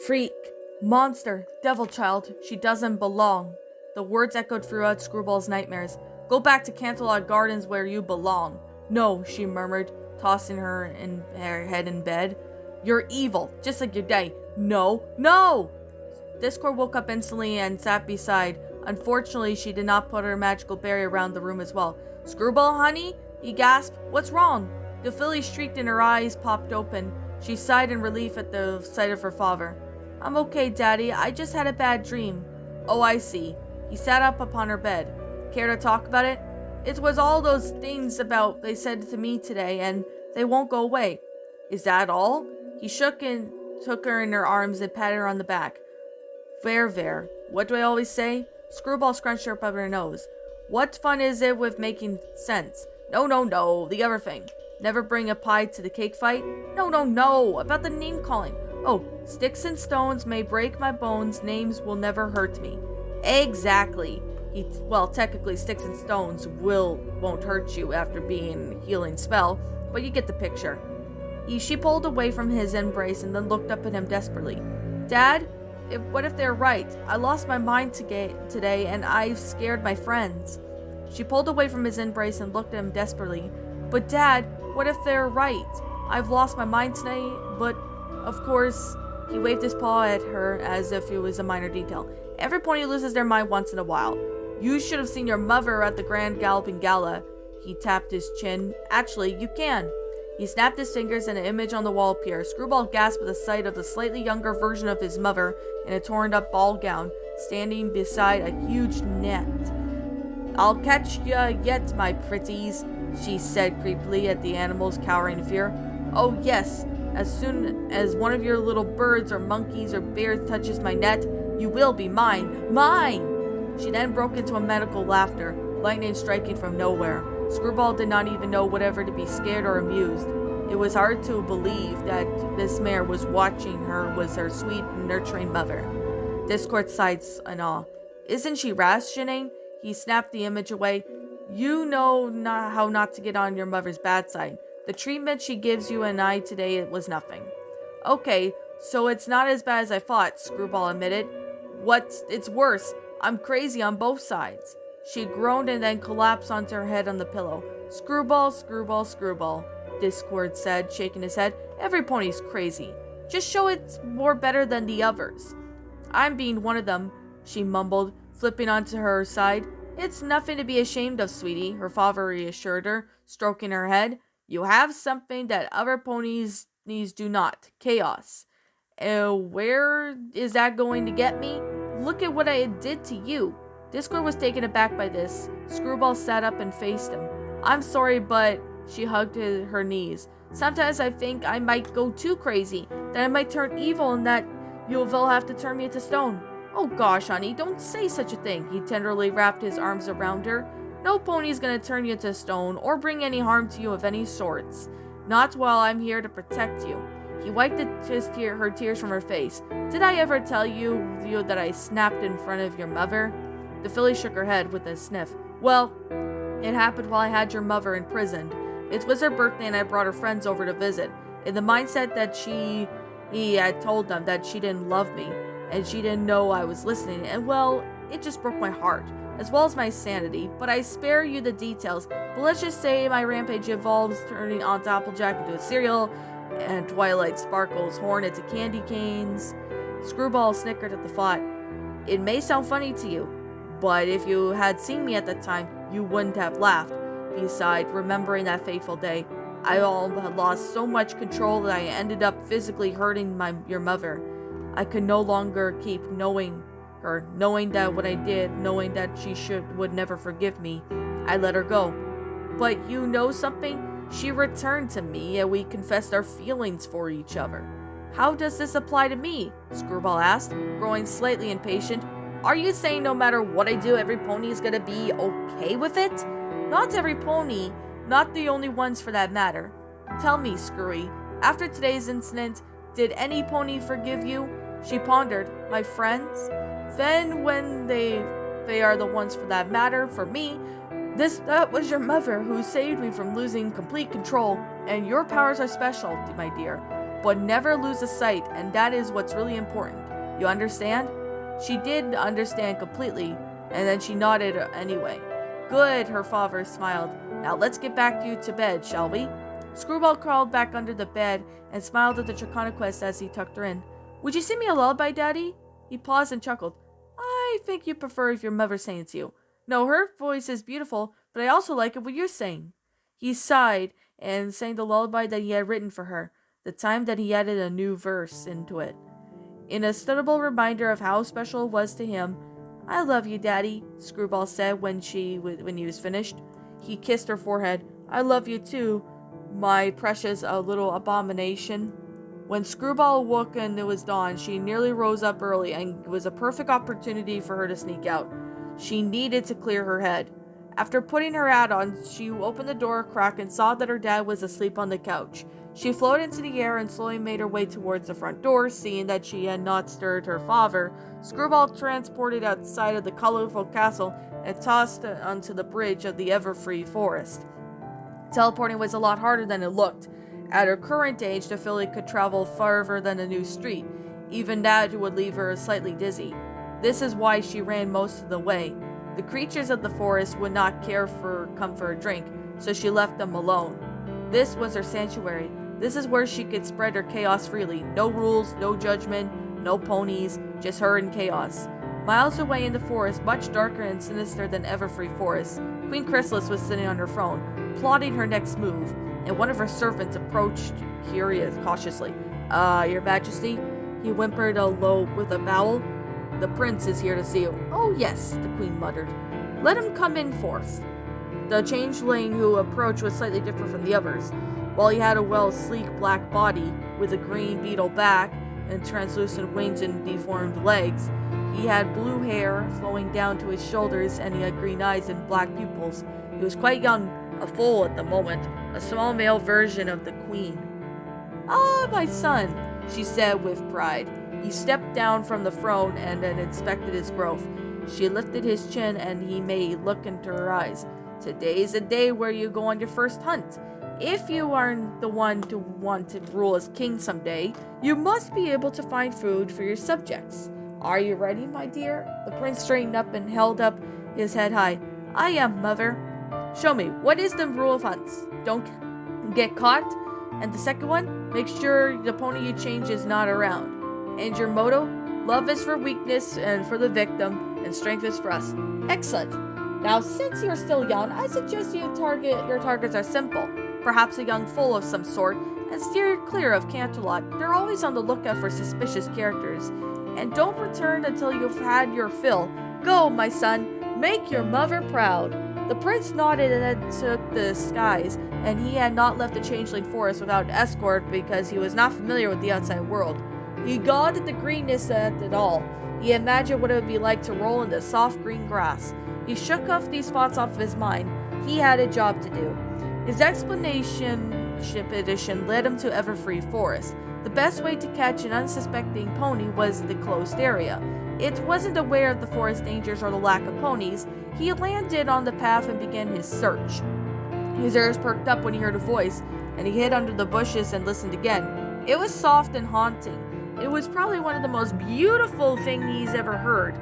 Freak, monster, devil child, she doesn't belong. The words echoed throughout Screwball's nightmares. Go back to Canterlot Gardens where you belong. No, she murmured, tossing her head in bed. You're evil, just like your day. No, no! Discord woke up instantly and sat beside. Unfortunately, she did not put her magical barrier around the room as well. Screwball, honey? He gasped. What's wrong? The filly shrieked and her eyes popped open. She sighed in relief at the sight of her father. I'm okay, Daddy. I just had a bad dream. Oh, I see. He sat up upon her bed. Care to talk about it? It was all those things about they said to me today, and they won't go away. Is that all? He shook and took her in her arms and patted her on the back. There. What do I always say? Screwball scrunched her up under her nose. What fun is it with making sense? No, the other thing. Never bring a pie to the cake fight? No, about the name calling. Oh, sticks and stones may break my bones, names will never hurt me. Exactly. Technically sticks and stones won't hurt you after being a healing spell, but you get the picture. She pulled away from his embrace and then looked up at him desperately. Dad? What if they're right? I lost my mind today and I've scared my friends. She pulled away from his embrace and looked at him desperately. But Dad, what if they're right? I've lost my mind today, but of course, he waved his paw at her as if it was a minor detail. Every pony loses their mind once in a while. You should have seen your mother at the Grand Galloping Gala. He tapped his chin. Actually, you can. He snapped his fingers and an image on the wall appeared. Screwball gasped at the sight of the slightly younger version of his mother in a torn-up ball gown, standing beside a huge net. I'll catch ya yet, my pretties, she said creepily at the animals cowering in fear. Oh yes, as soon as one of your little birds or monkeys or bears touches my net, you will be mine. Mine! She then broke into a medical laughter, lightning striking from nowhere. Screwball did not even know whether to be scared or amused. It was hard to believe that this mare was watching her was her sweet, nurturing mother. Discord sighed in awe. Isn't she rationing? He snapped the image away. You know how not to get on your mother's bad side. The treatment she gives you and I today was nothing. Okay, so it's not as bad as I thought, Screwball admitted. It's worse. I'm crazy on both sides. She groaned and then collapsed onto her head on the pillow. Screwball, Discord said, shaking his head. Every pony's crazy. Just show it's more better than the others. I'm being one of them, she mumbled, flipping onto her side. It's nothing to be ashamed of, sweetie, her father reassured her, stroking her head. You have something that other ponies do not. Chaos. Where is that going to get me? Look at what I did to you. Discord was taken aback by this. Screwball sat up and faced him. I'm sorry, but she hugged her knees. Sometimes I think I might go too crazy, that I might turn evil and that you'll have to turn me into stone. Oh gosh, honey, don't say such a thing. He tenderly wrapped his arms around her. No pony's gonna turn you to stone or bring any harm to you of any sorts. Not while I'm here to protect you. He wiped her tears from her face. Did I ever tell you that I snapped in front of your mother? The filly shook her head with a sniff. Well, it happened while I had your mother imprisoned. It was her birthday and I brought her friends over to visit. In the mindset that he had told them that she didn't love me, and she didn't know I was listening, and well, it just broke my heart, as well as my sanity, but I spare you the details. But let's just say my rampage involves turning Aunt Applejack into a cereal, and Twilight Sparkle's horn into candy canes. Screwball snickered at the thought. It may sound funny to you, but if you had seen me at that time, you wouldn't have laughed. He sighed, remembering that fateful day. I had lost so much control that I ended up physically hurting your mother. I could no longer keep knowing her, knowing that what I did, knowing that she would never forgive me. I let her go. But you know something? She returned to me and we confessed our feelings for each other. How does this apply to me? Screwball asked, growing slightly impatient. Are you saying no matter what I do, every pony is gonna be okay with it? Not every pony, not the only ones for that matter. Tell me, Screwy, after today's incident, did any pony forgive you? She pondered. My friends? Then when they are the ones for that matter, for me, that was your mother who saved me from losing complete control, and your powers are special, my dear. but never lose a sight, and that is what's really important. You understand?" She did understand completely, and then she nodded anyway. "Good," her father smiled. "Now let's get back you to bed, shall we?" Screwball crawled back under the bed and smiled at the Triconequest as he tucked her in. "Would you sing me a lullaby, Daddy?" He paused and chuckled. "I think you prefer if your mother sang it to you. No, her voice is beautiful, but I also like it when you sing." He sighed and sang the lullaby that he had written for her, the time that he added a new verse into it. In a studiable reminder of how special it was to him, "I love you, Daddy," Screwball said when he was finished. He kissed her forehead. "I love you too, my precious little abomination." When Screwball awoke and it was dawn, she nearly rose up early, and it was a perfect opportunity for her to sneak out. She needed to clear her head. After putting her hat on, she opened the door a crack and saw that her dad was asleep on the couch. She floated into the air and slowly made her way towards the front door. Seeing that she had not stirred her father, Screwball transported outside of the colorful castle and tossed onto the bridge of the Everfree Forest. Teleporting was a lot harder than it looked. At her current age, the filly could travel farther than a new street. Even that would leave her slightly dizzy. This is why she ran most of the way. The creatures of the forest would not come for a drink, so she left them alone. This was her sanctuary. This is where she could spread her chaos freely. No rules, no judgment, no ponies, just her and chaos. Miles away in the forest, much darker and sinister than Everfree Forest, Queen Chrysalis was sitting on her throne, plotting her next move, and one of her servants approached cautiously. Your Majesty," he whimpered with a bow. "The prince is here to see you." "Oh yes," the queen muttered. "Let him come in forth." The changeling who approached was slightly different from the others. While he had a sleek black body with a green beetle back and translucent wings and deformed legs, he had blue hair flowing down to his shoulders, and he had green eyes and black pupils. He was quite young, a foal at the moment, a small male version of the queen. "Ah, my son," she said with pride. He stepped down from the throne and then inspected his growth. She lifted his chin and he made look into her eyes. "Today's a day where you go on your first hunt. If you aren't the one to want to rule as king someday, you must be able to find food for your subjects. Are you ready, my dear?" The prince straightened up and held up his head high. "I am, mother." "Show me, what is the rule of hunts?" "Don't get caught. And the second one, make sure the pony you change is not around. And your motto? Love is for weakness and for the victim, and strength is for us." "Excellent. Now, since you're still young, I suggest your targets are simple. Perhaps a young foal of some sort, and steer clear of Canterlot. They're always on the lookout for suspicious characters. And don't return until you've had your fill. Go, my son. Make your mother proud." The prince nodded and then took the skies, and he had not left the changeling forest without escort because he was not familiar with the outside world. He gawed at the greenness at it all. He imagined what it would be like to roll in the soft green grass. He shook off these thoughts off of his mind. He had a job to do. His expedition led him to Everfree Forest. The best way to catch an unsuspecting pony was the closed area. It wasn't aware of the forest dangers or the lack of ponies. He landed on the path and began his search. His ears perked up when he heard a voice, and he hid under the bushes and listened again. It was soft and haunting. It was probably one of the most beautiful things he's ever heard.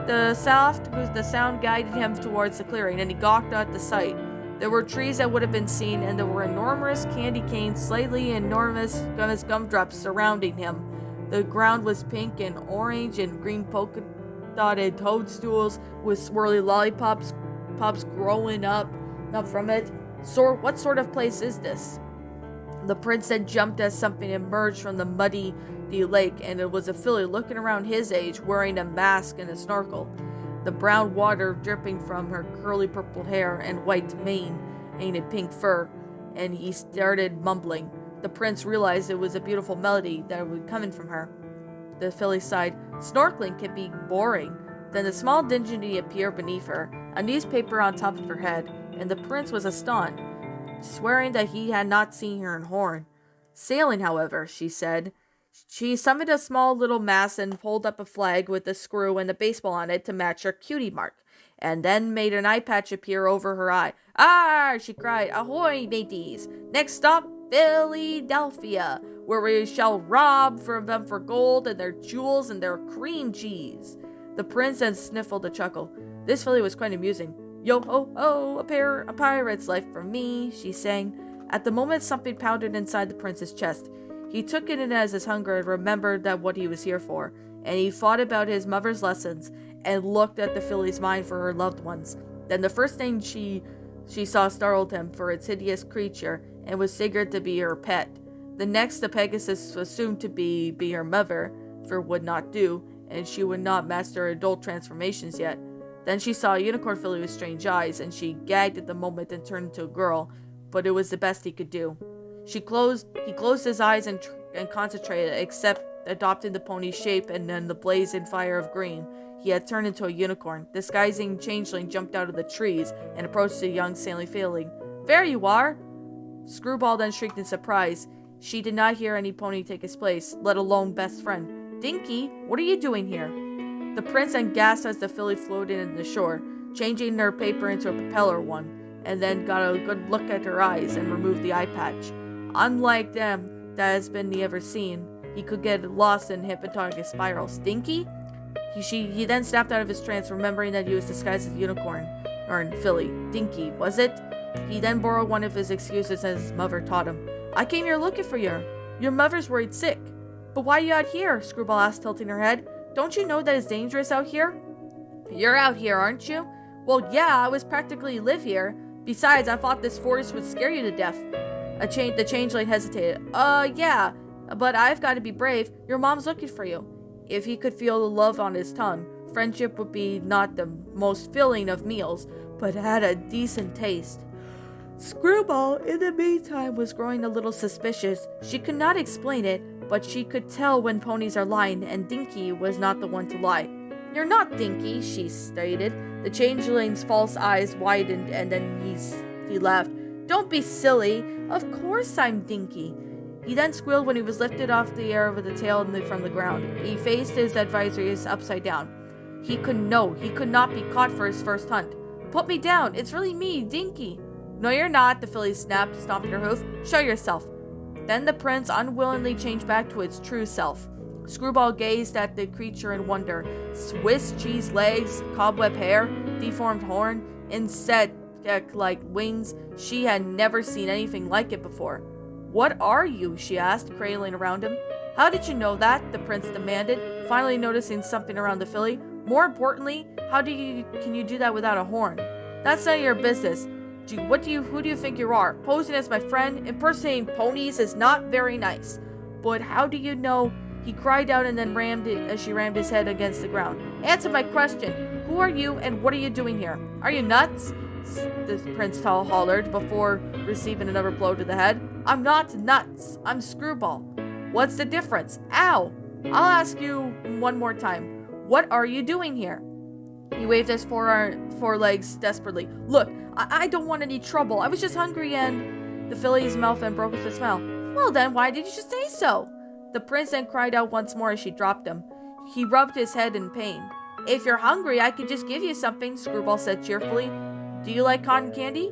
The sound guided him towards the clearing, and he gawked at the sight. There were trees that would have been seen, and there were enormous candy canes, slightly enormous gumdrops surrounding him. The ground was pink and orange and green polka-dotted toadstools with swirly lollipops growing up from it. "So, what sort of place is this?" The prince then jumped as something emerged from the muddy lake, and it was a filly looking around his age, wearing a mask and a snorkel. The brown water dripping from her curly purple hair and white mane and pink fur, and he started mumbling. The prince realized it was a beautiful melody that was coming from her. The filly sighed. "Snorkeling can be boring." Then a small dignity appeared beneath her, a newspaper on top of her head, and the prince was astonished, swearing that he had not seen her in Horn. "Sailing, however," she said. She summoned a small little mast and pulled up a flag with a screw and a baseball on it to match her cutie mark, and then made an eye patch appear over her eye. "Ah!" she cried. "Ahoy, mateys! Next stop, Philadelphia, where we shall rob from them for gold and their jewels and their cream cheese. The prince then sniffled a chuckle. This Philly was quite amusing. Yo ho ho, a pirate's life for me, she sang. At the moment, something pounded inside the prince's chest. He took it in as his hunger and remembered that what he was here for, and he thought about his mother's lessons and looked at the filly's mind for her loved ones. Then the first thing she saw startled him for its hideous creature and was figured to be her pet. The next, the Pegasus was assumed to be her mother, for would not do, and she would not master adult transformations yet. Then she saw a unicorn filly with strange eyes, and she gagged at the moment and turned into a girl, but it was the best he could do. He closed his eyes and concentrated, except adopting the pony's shape, and then the blazing fire of green. He had turned into a unicorn. Disguising changeling jumped out of the trees and approached the young Stanley Failing. There you are! Screwball then shrieked in surprise. She did not hear any pony take his place, let alone best friend. Dinky, what are you doing here? The prince then gasped as the filly floated into the shore, changing her paper into a propeller one, and then got a good look at her eyes and removed the eye patch. Unlike them that has been ever seen, he could get lost in hypnotic spirals. Dinky? He then snapped out of his trance, remembering that he was disguised as a unicorn. Or filly. Dinky, was it? He then borrowed one of his excuses as his mother taught him. I came here looking for you. Your mother's worried sick. But why are you out here? Screwball asked, tilting her head. Don't you know that it's dangerous out here? You're out here, aren't you? Well, yeah, I was practically live here. Besides, I thought this forest would scare you to death. The changeling hesitated. Yeah, but I've got to be brave. Your mom's looking for you. If he could feel the love on his tongue, friendship would be not the most filling of meals, but had a decent taste. Screwball, in the meantime, was growing a little suspicious. She could not explain it, but she could tell when ponies are lying, and Dinky was not the one to lie. You're not Dinky, she stated. The changeling's false eyes widened, and then he laughed. Don't be silly. Of course I'm Dinky. He then squealed when he was lifted off the air with the tail from the ground. He faced his adversaries upside down. He could not be caught for his first hunt. Put me down. It's really me, Dinky. No, you're not, the filly snapped, stomping her hoof. Show yourself. Then the prince unwillingly changed back to its true self. Screwball gazed at the creature in wonder. Swiss cheese legs, cobweb hair, deformed horn, insect-like wings. She had never seen anything like it before. What are you? She asked, cradling around him. How did you know that? The prince demanded, finally noticing something around the filly. More importantly, can you do that without a horn? That's none of your business. Who do you think you are? Posing as my friend, impersonating ponies is not very nice. But how do you know? He cried out and then she rammed his head against the ground. Answer my question. Who are you and what are you doing here? Are you nuts? The prince hollered before receiving another blow to the head. I'm not nuts. I'm Screwball. What's the difference? Ow! I'll ask you one more time. What are you doing here? He waved his forelegs desperately. Look, I don't want any trouble. I was just hungry and... The filly's mouth then broke with a smile. Well then, why did you just say so? The prince then cried out once more as she dropped him. He rubbed his head in pain. If you're hungry, I could just give you something, Screwball said cheerfully. Do you like cotton candy?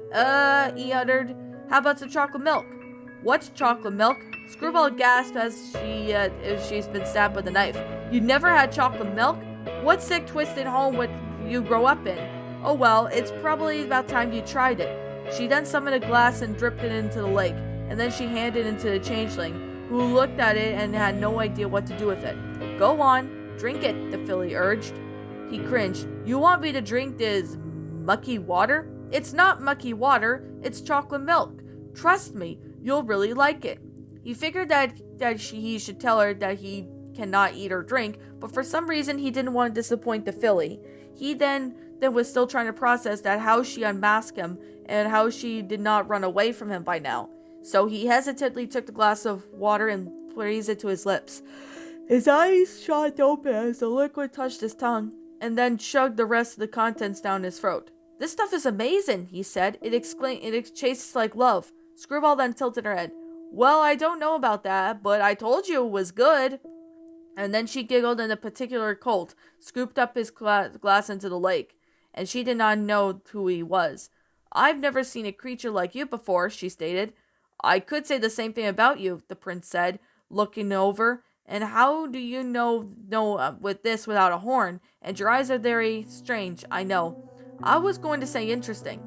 He uttered. How about some chocolate milk? What's chocolate milk? Screwball gasped as she's been stabbed with a knife. You never had chocolate milk? What sick, twisted home would you grow up in? Oh well, it's probably about time you tried it. She then summoned a glass and dripped it into the lake, and then she handed it to the changeling, who looked at it and had no idea what to do with it. Go on, drink it, the filly urged. He cringed. You want me to drink this mucky water? It's not mucky water, it's chocolate milk. Trust me, you'll really like it. He figured that he should tell her that he cannot eat or drink, but for some reason he didn't want to disappoint the filly. He then was still trying to process that how she unmasked him and how she did not run away from him by now. So he hesitantly took the glass of water and raised it to his lips. His eyes shot open as the liquid touched his tongue, and then chugged the rest of the contents down his throat. This stuff is amazing, he said. It tastes like love. Screwball then tilted her head. Well, I don't know about that, but I told you it was good. And then she giggled, and the particular colt scooped up his glass into the lake, and she did not know who he was. I've never seen a creature like you before, she stated. I could say the same thing about you, the prince said, looking over. And how do you know with this without a horn? And your eyes are very strange, I know. I was going to say interesting.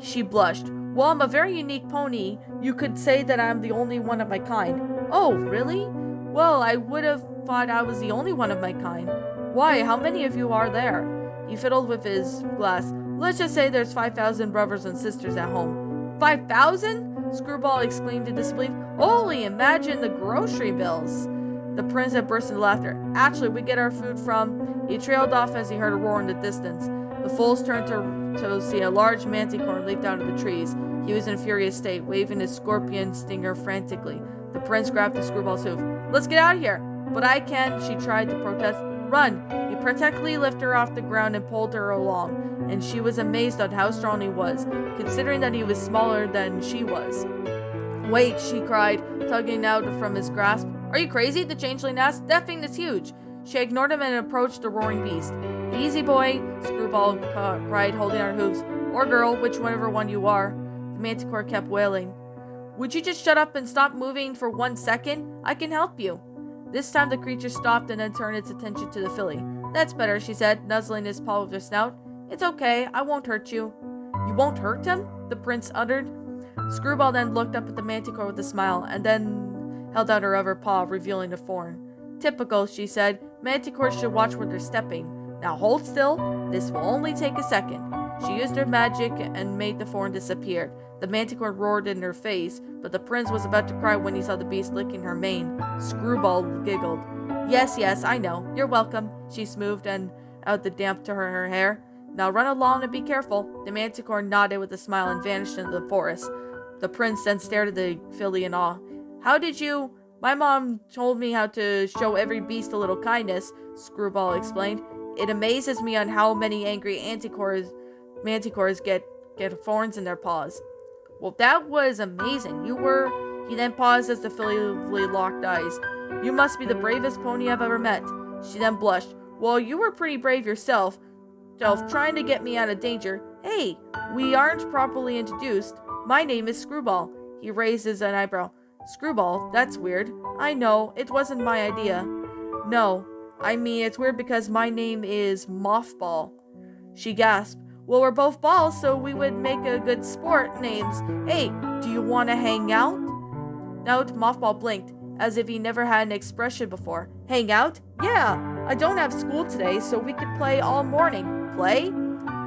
She blushed. Well, I'm a very unique pony. You could say that I'm the only one of my kind. Oh, really? Well, I would have thought I was the only one of my kind. Why, how many of you are there? He fiddled with his glass. Let's just say there's 5,000 brothers and sisters at home. 5,000? Screwball exclaimed in disbelief. Holy, imagine the grocery bills. The prince had burst into laughter. Actually, we get our food from... He trailed off as he heard a roar in the distance. The fools turned to see a large manticore leap out of the trees. He was in a furious state, waving his scorpion stinger frantically. The prince grabbed the Screwball's hoof. Let's get out of here! But I can't, she tried to protest. Run! He protectively lifted her off the ground and pulled her along, and she was amazed at how strong he was, considering that he was smaller than she was. Wait, she cried, tugging out from his grasp. Are you crazy? The changeling asked. That thing is huge. She ignored him and approached the roaring beast. Easy, boy, Screwball cried, holding her hooves. Or girl, whichever one you are. The manticore kept wailing. Would you just shut up and stop moving for 1 second? I can help you. This time the creature stopped and then turned its attention to the filly. That's better, she said, nuzzling his paw with her snout. It's okay, I won't hurt you. You won't hurt him? The prince uttered. Screwball then looked up at the manticore with a smile, and then held out her other paw, revealing the thorn. Typical, she said. Manticores should watch where they're stepping. Now hold still. This will only take a second. She used her magic and made the thorn disappear. The manticore roared in her face, but the prince was about to cry when he saw the beast licking her mane. Screwball giggled. Yes, I know. You're welcome. She smoothed out the damp to her hair. Now run along and be careful. The manticore nodded with a smile and vanished into the forest. The prince then stared at the filly in awe. How did you... My mom told me how to show every beast a little kindness, Screwball explained. It amazes me on how many angry manticores get thorns in their paws. Well, that was amazing. He then paused as the filly locked eyes. You must be the bravest pony I've ever met. She then blushed. Well, you were pretty brave yourself, trying to get me out of danger. Hey, we aren't properly introduced. My name is Screwball. He raised an eyebrow. Screwball? That's weird. I know, it wasn't my idea. No, I mean, it's weird because my name is Mothball. She gasped. Well, we're both balls, so we would make a good sport names. Hey, do you want to hang out? Now, Mothball blinked, as if he never had an expression before. Hang out? Yeah, I don't have school today, so we could play all morning. Play?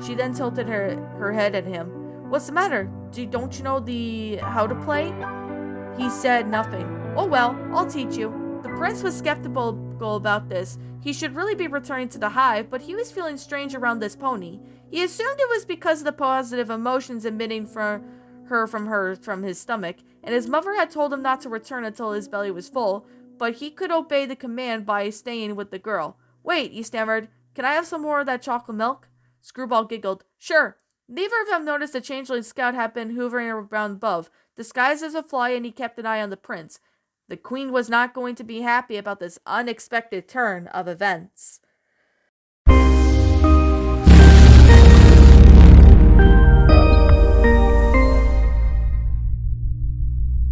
She then tilted her head at him. What's the matter? Don't you know how to play? He said nothing. Oh well, I'll teach you. The prince was skeptical about this. He should really be returning to the hive, but he was feeling strange around this pony. He assumed it was because of the positive emotions emitting from his stomach, and his mother had told him not to return until his belly was full, but he could obey the command by staying with the girl. Wait, he stammered. Can I have some more of that chocolate milk? Screwball giggled. Sure. Neither of them noticed the changeling scout had been hovering around above, disguised as a fly, and he kept an eye on the prince. The queen was not going to be happy about this unexpected turn of events.